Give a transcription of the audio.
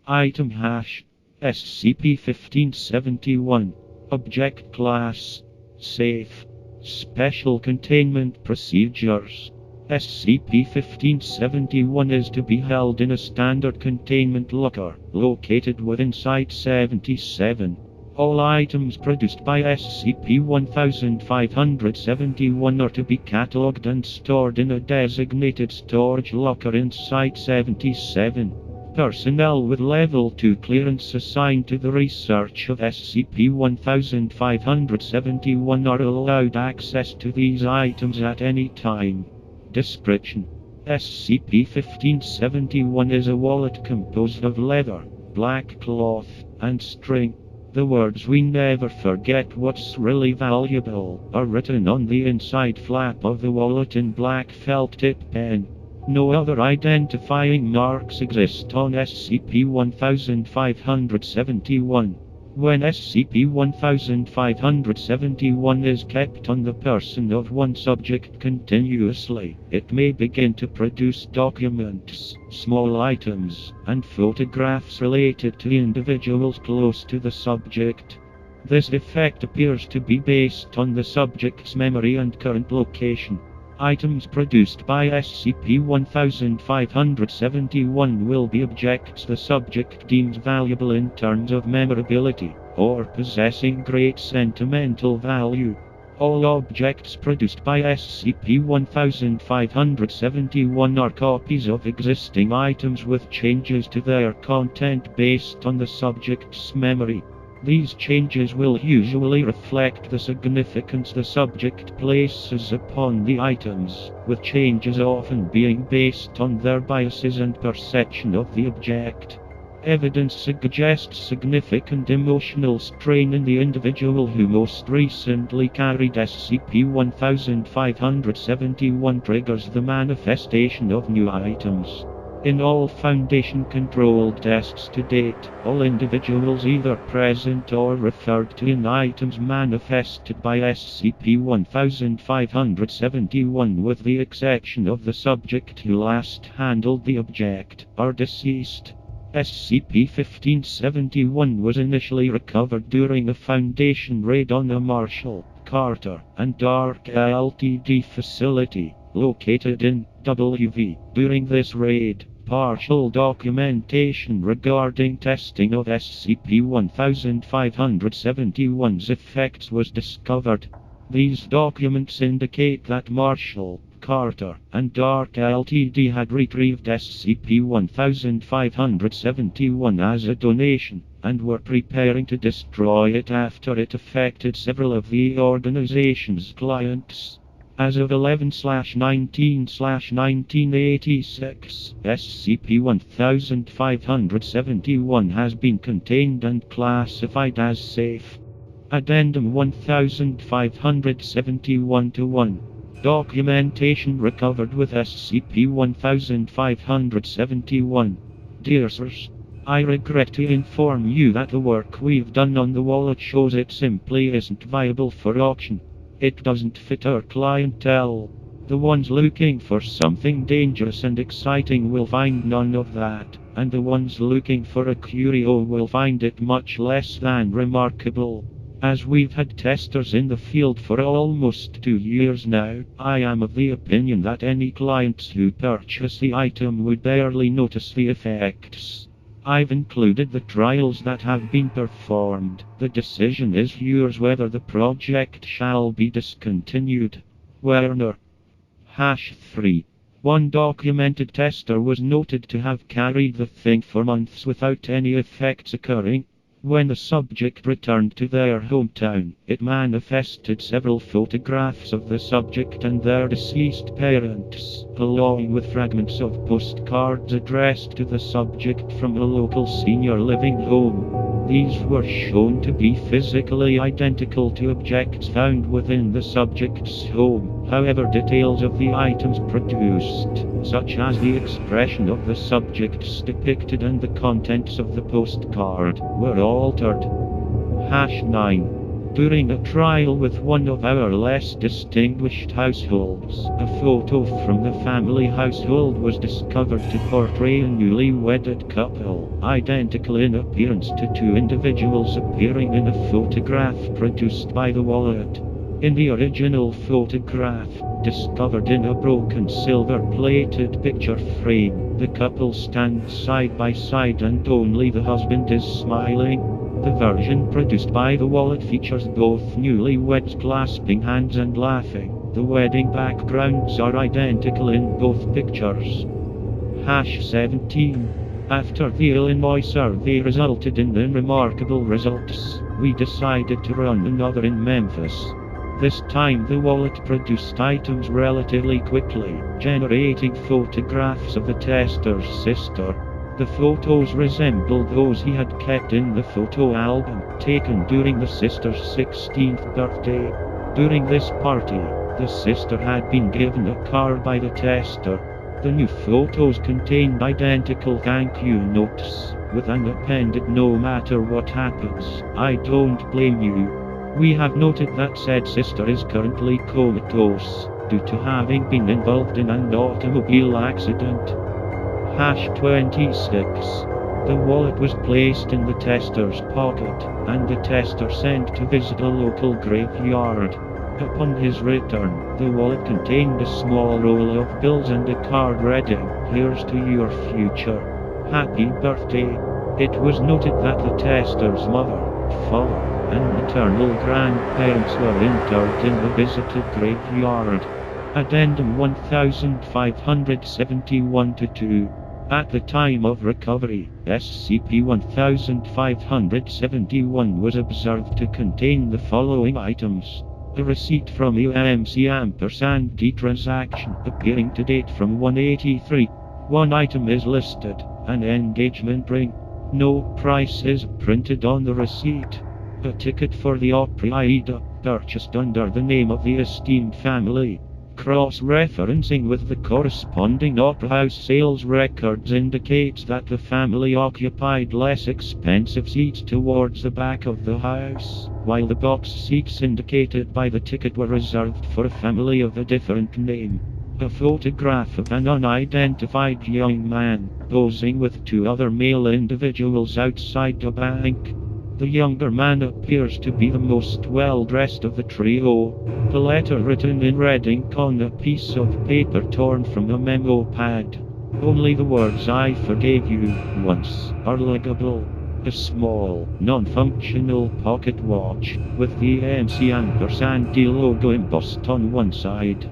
Item hash SCP-1571. Object Class Safe. Special Containment Procedures. SCP-1571 is to be held in a standard containment locker, located within Site-77. All items produced by SCP-1571 are to be catalogued and stored in a designated storage locker in Site-77. Personnel with Level 2 clearance assigned to the research of SCP-1571 are allowed access to these items at any time. Description: SCP-1571 is a wallet composed of leather, black cloth, and string. The words "We never forget what's really valuable" are written on the inside flap of the wallet in black felt tip pen. No other identifying marks exist on SCP-1571. When SCP-1571 is kept on the person of one subject continuously, it may begin to produce documents, small items, and photographs related to individuals close to the subject. This effect appears to be based on the subject's memory and current location. Items produced by SCP-1571 will be objects the subject deems valuable in terms of memorability, or possessing great sentimental value. All objects produced by SCP-1571 are copies of existing items with changes to their content based on the subject's memory. These changes will usually reflect the significance the subject places upon the items, with changes often being based on their biases and perception of the object. Evidence suggests significant emotional strain in the individual who most recently carried SCP-1571 triggers the manifestation of new items. In all Foundation-controlled tests to date, all individuals either present or referred to in items manifested by SCP-1571, with the exception of the subject who last handled the object, are deceased. SCP-1571 was initially recovered during a Foundation raid on a Marshall, Carter, and Dark Ltd facility, located in WV. During this raid, partial documentation regarding testing of SCP-1571's effects was discovered. These documents indicate that Marshall, Carter, and Dark Ltd had retrieved SCP-1571 as a donation, and were preparing to destroy it after it affected several of the organization's clients. As of 11/19/1986, SCP-1571 has been contained and classified as safe. Addendum 1571-1. Documentation recovered with SCP-1571. Dear Sirs, I regret to inform you that the work we've done on the wallet shows it simply isn't viable for auction. It doesn't fit our clientele. The ones looking for something dangerous and exciting will find none of that, and the ones looking for a curio will find it much less than remarkable. As we've had testers in the field for almost 2 years now, I am of the opinion that any clients who purchase the item would barely notice the effects. I've included the trials that have been performed. The decision is yours whether the project shall be discontinued. Werner. #3. One documented tester was noted to have carried the thing for months without any effects occurring. When the subject returned to their hometown, it manifested several photographs of the subject and their deceased parents, along with fragments of postcards addressed to the subject from a local senior living home. These were shown to be physically identical to objects found within the subject's home. However, details of the items produced, such as the expression of the subjects depicted and the contents of the postcard, were altered. #9. During a trial with one of our less distinguished households, a photo from the family household was discovered to portray a newly wedded couple, identical in appearance to two individuals appearing in a photograph produced by the wallet. In the original photograph, discovered in a broken silver-plated picture frame, the couple stands side by side and only the husband is smiling. The version produced by the wallet features both newlyweds clasping hands and laughing. The wedding backgrounds are identical in both pictures. #17. After the Illinois survey resulted in unremarkable results, we decided to run another in Memphis. This time the wallet produced items relatively quickly, generating photographs of the tester's sister. The photos resembled those he had kept in the photo album, taken during the sister's 16th birthday. During this party, the sister had been given a car by the tester. The new photos contained identical thank you notes, with an appended "No matter what happens, I don't blame you." We have noted that said sister is currently comatose, due to having been involved in an automobile accident. #26. The wallet was placed in the tester's pocket, and the tester sent to visit a local graveyard. Upon his return, the wallet contained a small roll of bills and a card reading, "Here's to your future. Happy birthday." It was noted that the tester's mother, father, and maternal grandparents were interred in the visited graveyard. Addendum 1571-2. At the time of recovery, SCP-1571 was observed to contain the following items. A receipt from UMC&D transaction appearing to date from 183. One item is listed, an engagement ring. No price is printed on the receipt. A ticket for the Opry Aida, purchased under the name of the esteemed family. Cross-referencing with the corresponding Opera House sales records indicates that the family occupied less expensive seats towards the back of the house, while the box seats indicated by the ticket were reserved for a family of a different name. A photograph of an unidentified young man, posing with two other male individuals outside a bank. The younger man appears to be the most well-dressed of the trio. The letter written in red ink on a piece of paper torn from a memo pad. Only the words "I forgave you once" are legible. A small, non-functional pocket watch, with the MC&D logo embossed on one side.